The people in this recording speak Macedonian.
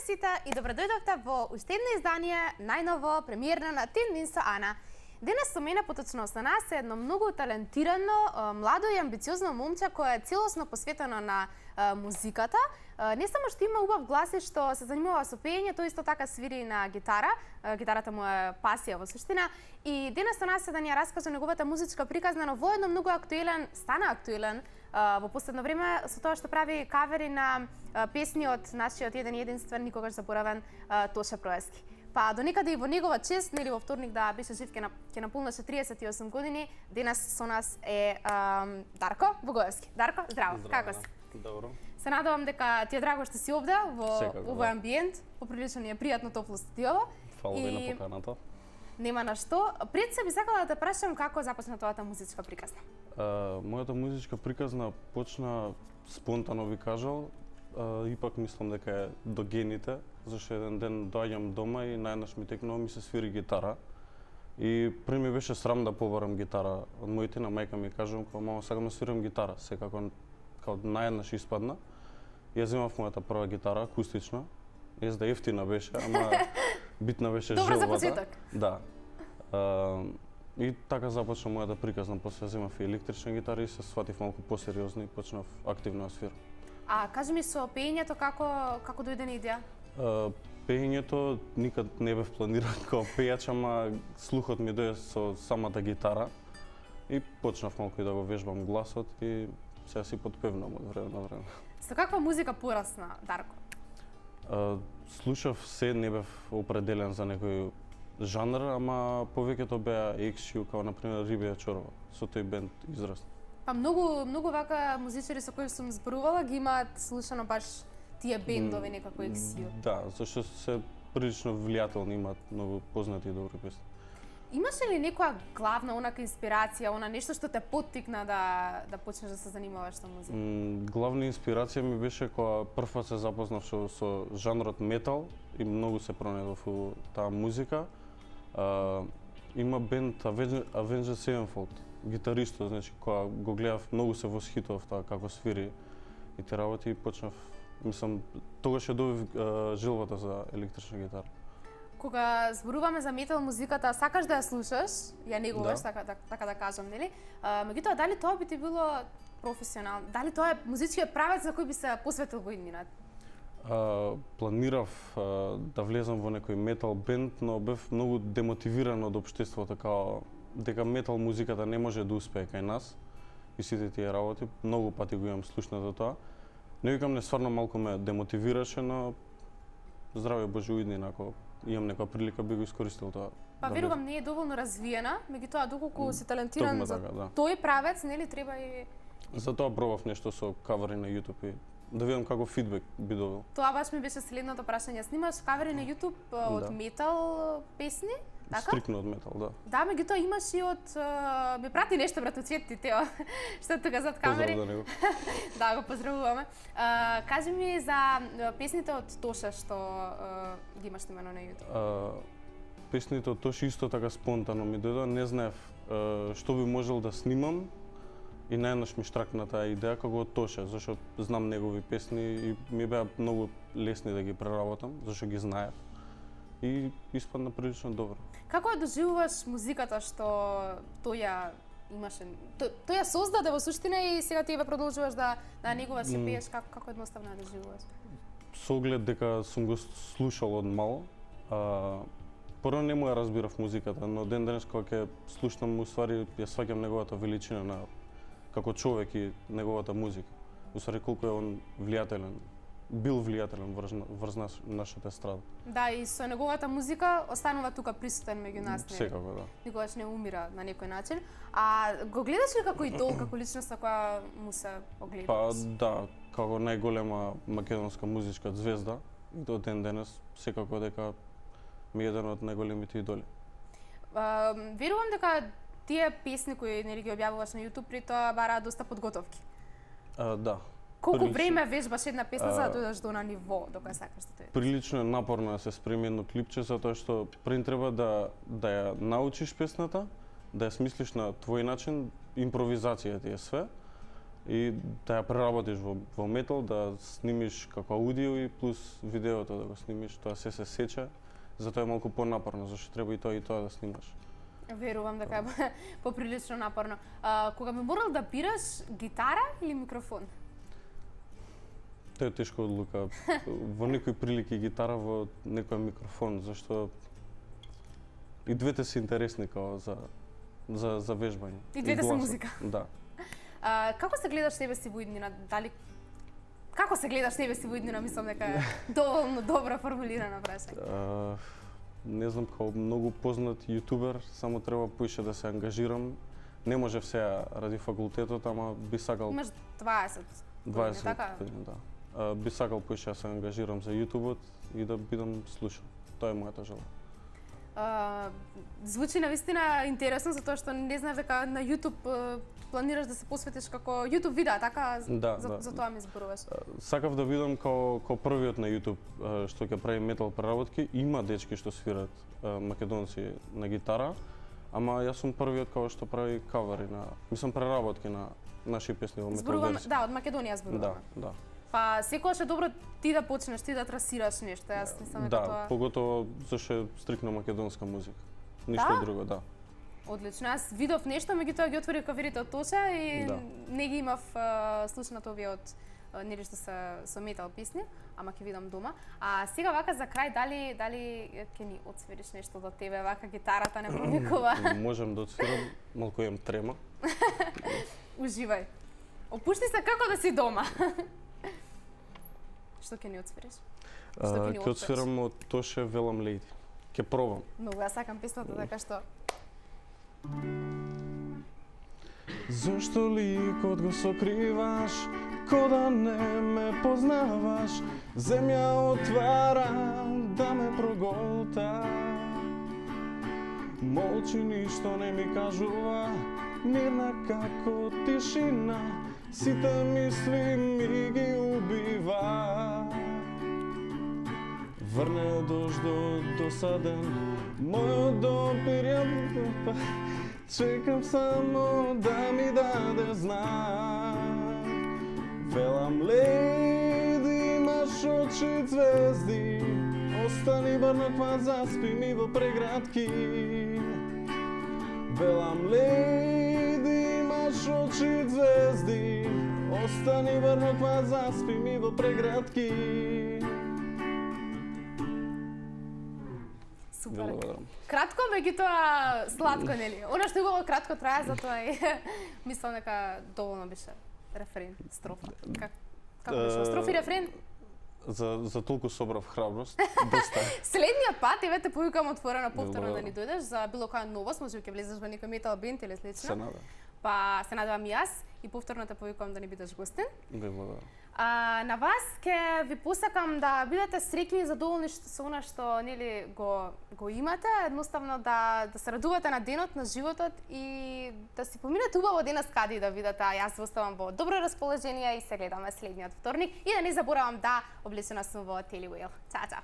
сите и добродојдовте во уште едно издание, најново, премиерно на Тин Мин со Ана. Денес со мене поточност на нас е едно многу талентирано, младо и амбициозно момче кое е целосно посветено на музиката. Не само што има убав глас и што се занимава со пеење, тој исто така свири на гитара. Гитарата му е пасија во суштина. И денес со нас е да ни ја раскаже неговата музичка приказна, но во едно многу стана актуелен во последно време со тоа што прави кавери на песни од нашиот еден единствен, никогаш заборавен Тоше Проески. Па до некаде и во негова чест, нели во вторник да беше жив, ќе наполнеше 38 години. Денес со нас е Дарко Богоевски. Дарко, здраво. Како си? Добро. Се надевам дека ти е драго што си овде во овој амбиент. Поприлично ни е пријатно топло студиово. Фала ви на поканата. Нема на што. Пред се би сакала да те прашам како започна твојата музичка приказна. Мојата музичка приказна почна спонтано, ви кажал. Ипак мислам дека е до гените, зашто еден ден доаѓам дома и најнаш ми текнува ми се свири гитара. И први ми беше срам да побарам гитара. Од моите на мајка ми кажувам како мама сакам да свирам гитара, секако као наједнаш испадна. Ја земав мојата прва гитара, акустична. Езда ефтина беше, ама битна беше желбата. Добро за почеток. Да. И така започна мојата приказна, после земав и електрична гитара и се сватив малку посериозно и почнав активно да свирам. А кажи ми со пеењето како дојде на идеја? Пеењето никад не бев планиран како пејач, ама слухот ми дојде со самата гитара и почнав малку и да го вежбам гласот и сега си подпевнам од време на време. Со каква музика порасна Дарко? Слушав се, не бев определен за некој жанр, ама повеќето беа XU, како например Рибија Чорова. Со тој бенд израсна. Па многу вака музичари со кои сум зборувала ги имаат слушано баш тие бендови некако XU. Да, зашто се прилично влијателни, имаат многу познати и добри песни. Имаше ли некоја главна онака инспирација, она нешто што те поттикна да почнеш да се занимаваш со музика? Главна инспирација ми беше кога првпат се запознав со жанрот метал и многу се пронедов во таа музика. Има бенд Avenged Sevenfold, гитаристот, значи кога го гледав многу се восхитував тоа како свири и те работи и почнав, мислам, тогаш ја добив желбата за електрична гитара. Кога зборуваме за метал музиката, сакаш да ја слушаш, ја негуваш, да. така да кажам, нели? Меѓутоа, дали тоа би ти било професионално? Дали тоа е музичкиот правец за кој би се посветил во иднина? Планирав да влезам во некој метал бенд, но бев многу демотивиран од општеството, како дека метал музиката не може да успее кај нас и сите тие работи. Многу пати го имам слушнато тоа. Не викам, не стварно малку ме демотивираше, но здраве Боже уиднина, ако имам некоја прилика би го искористил тоа. Па верувам не е доволно развиена, меѓутоа доколку си талентиран за така, да. тој правец, нели треба и Затоа пробав нешто со кавери на YouTube и да видам како фидбек би добил. Тоа баш ми беше следното прашање. Снимаш кавери на YouTube од метал песни? Така? Стрикно од метал, да. Да, меѓутоа имаш и од ми прати нешто братоцет ти Тео, што тука зад камери. Поздрав до него. Да, го поздравуваме. Кажи ми за песните од Тоше што ги имаш снимано на YouTube. Песните од Тоше исто така спонтано ми дојдоа, не знаев што би можел да снимам и најнаш ми штракна таа идеја како од Тоше, зашто знам негови песни и ми беа многу лесни да ги преработам, зашто ги знаев. И испадна прилично добро. Како ја доживуваш музиката што тој ја имаше? Тој ја создаде во суштина и сега ти ја продолжуваш да негуваш и пееш, како едноставно ја доживуваш? Со оглед дека сум го слушал од мал, прво не му ја разбирав музиката, но ден денес кога ќе слушнам, уствари ја сваќам неговата величина на како човек и неговата музика. Уствари колку е он влијателен. Бил влијателен врз нашата естрада. Да, и со неговата музика останува тука присутен меѓу нас. Секако, да. Никогаш не умира на некој начин. А го гледаш ли како идол, како личност која му се огледаш? Па да, како најголема македонска музичка звезда, и до ден денес секако дека ми е еден од најголемите идоли. Верувам дека тие песни кои нели ги објавуваш на YouTube, при тоа бараат доста подготовки. Да. Колку време вежбаш една песна за да дојдеш до на ниво до кај сакаш да дојдеш? Прилично е напорно да се спреми едно клипче, затоа што пред треба да ја научиш песната, да ја смислиш на твој начин, импровизација ти е све, и да ја преработиш во метал, да снимиш како аудио и плюс видеото да го снимиш, тоа се сече, затоа е малку понапорно, зашто треба и тоа да снимаш. Верувам дека е поприлично напорно. Кога би морал да бираш гитара или микрофон? Тоа е тешка одлука. Во некои прилики гитара, во некој микрофон, зашто и двете се интересни као за вежбање. И двете се музика. Да. Како се гледаш себе си во иднина? Како се гледаш себе си во иднина? Мислам дека е доволно добро формулирано прашање. Не знам, као многу познат јутубер, само треба поише да се ангажирам. Не можев сега ради факултетот, ама би сакал... Имаш 20 години, така? години, да. Би сакал поише да се ангажирам за јутубот и да бидам слушан. Тоа е мојата желба. Звучи навистина интересно, затоа што не знам дека на YouTube планираш да се посветиш како YouTube видеа, така? За тоа ми зборуваш. Сакав да видам како првиот на YouTube што ќе прави метал преработки. Има дечки што свират македонци на гитара, ама јас сум првиот као што прави кавери на, мислам, преработки на наши песни во метал верзија. Да, од Македонија зборуваме. Да. Па секогаш е добро ти да почнеш, ти да трасираш нешто. Јас мислам дека тоа... Да, поготово зашто е стрикно македонска музика. Ништо друго, да. Одлично. Јас видов нешто, меѓутоа ги отворив каверите од Тоша и не ги имав слушнато овие од нели што се со метал песни, ама ќе видам дома. А сега вака за крај, дали ќе ни отсвириш нешто до тебе, вака гитарата не повикува? Можам да отсвирам, малку имам трема. Уживај. Опушти се како да си дома. Што ќе ни отсвириш? Ќе отсвирам од Тоше Велам Лејди. Ќе пробам. Многу ја сакам песната, така што... Зошто ликот го сокриваш, ко да не ме познаваш, земја отвара да ме проголта. Молчи, ништо не ми кажува, мирна како тишина, сите мисли ми ги убива. Врне дождот досаден, мојот допир ја па, чекам само да ми даде знак. Велам лејди, имаш очи звезди, остани брнаква, заспи ми во преградки. Велам лејди, имаш очи звезди, остани брнаква, заспи ми во преградки. Супер. Кратко, меѓутоа сладко, нели? Она што убаво кратко трае, затоа и мислам дека доволно беше рефрен, строфа. Како беше? Строфа и рефрен? За толку собрав храброст, доста. Следниот пат, еве те повикам отворено повторно да ни дојдеш за било која новост, може би ќе влезеш во некој метал бенд или слично. Се надам. Па се надевам и јас и повторно те повикувам да ни бидеш гостин. Благодарам. На вас ќе ви посакам да бидете среќни и задоволни со она што нели го имате, едноставно да се радувате на денот, на животот и да си поминете убаво денес каде да видите. Јас се оставам во добро расположение и се гледаме следниот вторник и да не заборавам да облечена сум во Телевил. Чао, чао.